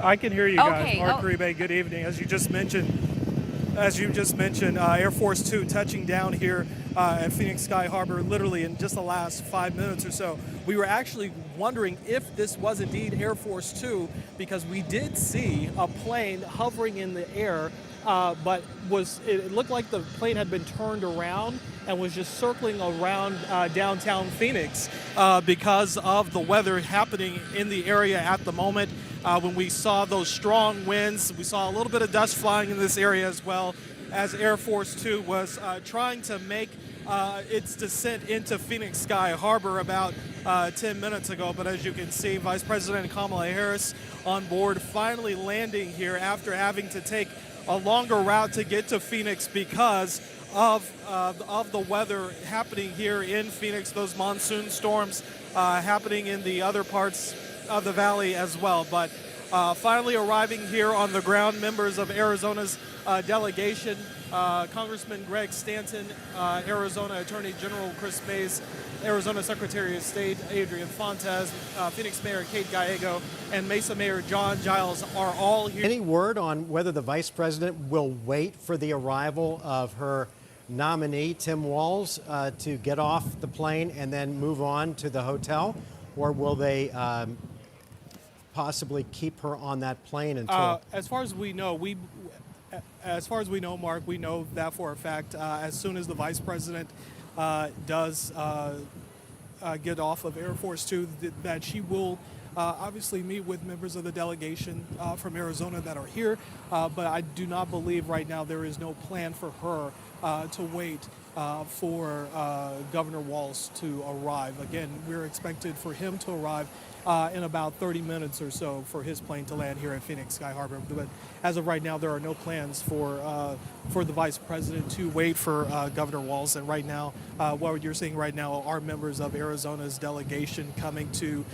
I can hear you guys. Okay. Mark Uribe, good evening. As you just mentioned, Air Force Two touching down here at Phoenix Sky Harbor literally in just the last 5 minutes or so. We were actually wondering if this was indeed Air Force Two because we did see a plane hovering in the air, but it looked like the plane had been turned around and was just circling around downtown Phoenix because of the weather happening in the area at the moment. When we saw those strong winds, we saw a little bit of dust flying in this area as well as Air Force Two was trying to make its descent into Phoenix Sky Harbor about 10 minutes ago. But as you can see, Vice President Kamala Harris on board, finally landing here after having to take a longer route to get to Phoenix because of the weather happening here in Phoenix, those monsoon storms happening in the other parts of the valley as well. But finally arriving here on the ground, members of Arizona's delegation, Congressman Greg Stanton, Arizona Attorney General Chris Mays, Arizona Secretary of State Adrian Fontes, Phoenix Mayor Kate Gallego, and Mesa Mayor John Giles are all here. Any word on whether the Vice President will wait for the arrival of her nominee, Tim Walz, to get off the plane and then move on to the hotel? Or will they possibly keep her on that plane until? As far as we know, Mark, we know that for a fact. As soon as the Vice President does get off of Air Force Two, that she will obviously meet with members of the delegation from Arizona that are here. But I do not believe right now there is no plan for her to wait for Governor Walz to arrive. Again, we're expected for him to arrive in about 30 minutes or so for his plane to land here at Phoenix Sky Harbor. But as of right now, there are no plans for the Vice President to wait for Governor Walz. And right now, what you're seeing right now are members of Arizona's delegation coming to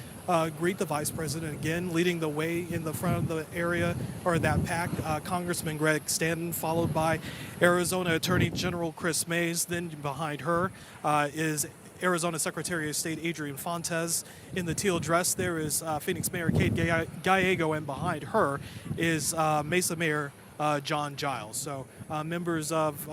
greet the Vice President again, leading the way in the front of the area or that pack. Congressman Greg Stanton, followed by Arizona Attorney General Chris Mays. Then behind her is Arizona Secretary of State Adrian Fontes. In the teal dress, there is Phoenix Mayor Kate Gallego, and behind her is Mesa Mayor John Giles. So members of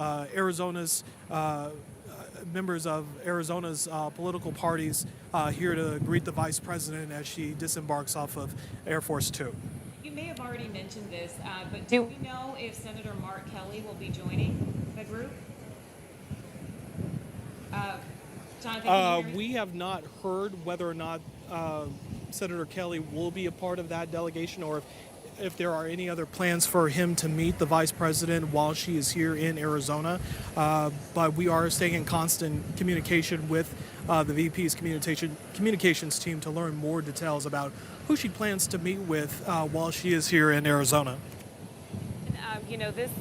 Arizona's political parties here to greet the Vice President as she disembarks off of Air Force Two. You may have already mentioned this, but do we know if Senator Mark Kelly will be joining the group? Jonathan, we have not heard whether or not Senator Kelly will be a part of that delegation, or if there are any other plans for him to meet the Vice President while she is here in Arizona. But we are staying in constant communication with the VP's communications team to learn more details about who she plans to meet with while she is here in Arizona. This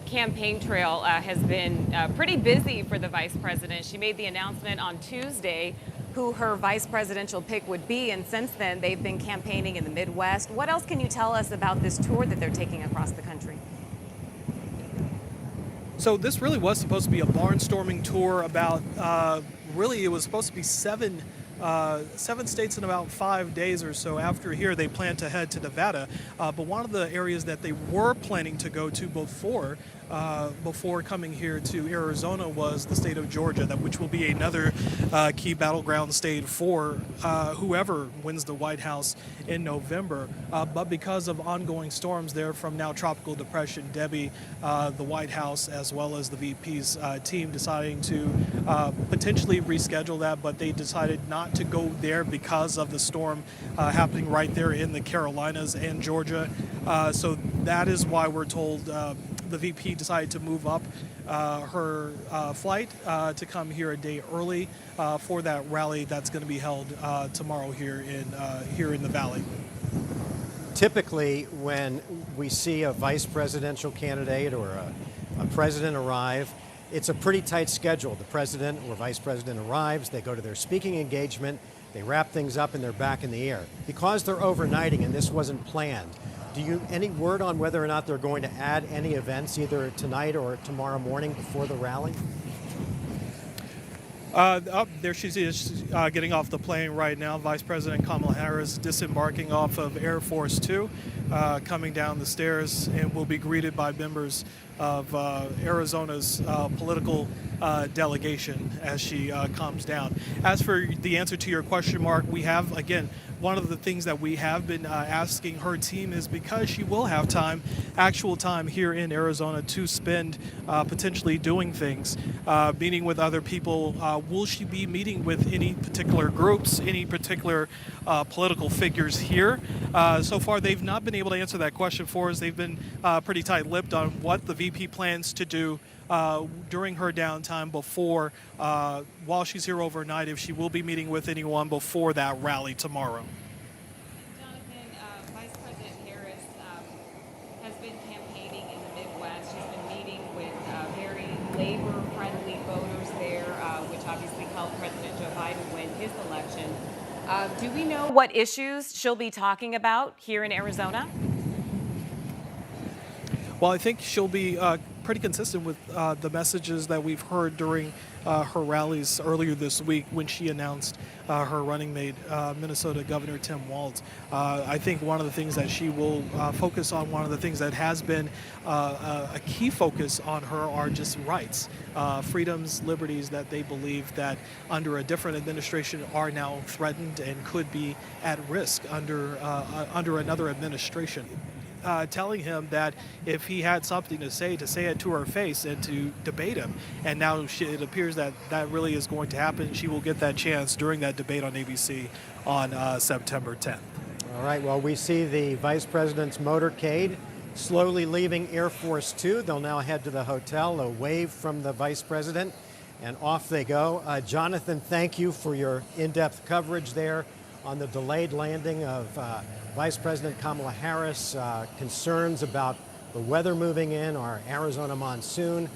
campaign trail has been pretty busy for the Vice President. She made the announcement on Tuesday who her vice presidential pick would be, and since then they've been campaigning in the Midwest. What else can you tell us about this tour that they're taking across the country? So this really was supposed to be a barnstorming tour about, it was supposed to be seven states in about 5 days or so. After here, they plan to head to Nevada. But one of the areas that they were planning to go to before coming here to Arizona was the state of Georgia, which will be another key battleground state for whoever wins the White House in November. But because of ongoing storms there from now Tropical Depression Debbie, the White House as well as the VP's team deciding to potentially reschedule that, but they decided not to go there because of the storm happening right there in the Carolinas and Georgia. So that is why we're told the VP decided to move up her flight to come here a day early for that rally that's going to be held tomorrow here in the Valley. Typically, when we see a vice presidential candidate or a president arrive, it's a pretty tight schedule. The president or vice president arrives, they go to their speaking engagement, they wrap things up, and they're back in the air. Because they're overnighting and this wasn't planned, any word on whether or not they're going to add any events either tonight or tomorrow morning before the rally? There she is, getting off the plane right now. Vice President Kamala Harris disembarking off of Air Force Two, coming down the stairs, and will be greeted by members of Arizona's political delegation as she comes down. As for the answer to your question, Mark, we have, again, one of the things that we have been asking her team is, because she will have time, actual time here in Arizona to spend potentially doing things, meeting with other people. Will she be meeting with any particular groups, any particular political figures here? So far, they've not been able to answer that question for us. They've been pretty tight-lipped on what the VP plans to do during her downtime before, while she's here overnight, if she will be meeting with anyone before that rally tomorrow. Jonathan, Vice President Harris has been campaigning in the Midwest. She's been meeting with very labor-friendly voters there, which obviously helped President Joe Biden win his election. Do we know what issues she'll be talking about here in Arizona? Well, I think she'll be pretty consistent with the messages that we've heard during her rallies earlier this week when she announced her running mate, Minnesota Governor Tim Walz. I think one of the things that she will focus on, one of the things that has been a key focus on her, are just rights, freedoms, liberties that they believe that under a different administration are now threatened and could be at risk under another administration. Telling him that if he had something to say it to her face and to debate him. And now it appears that that really is going to happen. She will get that chance during that debate on ABC on September 10th. All right, well, we see the Vice President's motorcade slowly leaving Air Force Two. They'll now head to the hotel, a wave from the Vice President, and off they go. Jonathan, thank you for your in-depth coverage there on the delayed landing of Vice President Kamala Harris, concerns about the weather moving in, our Arizona monsoon,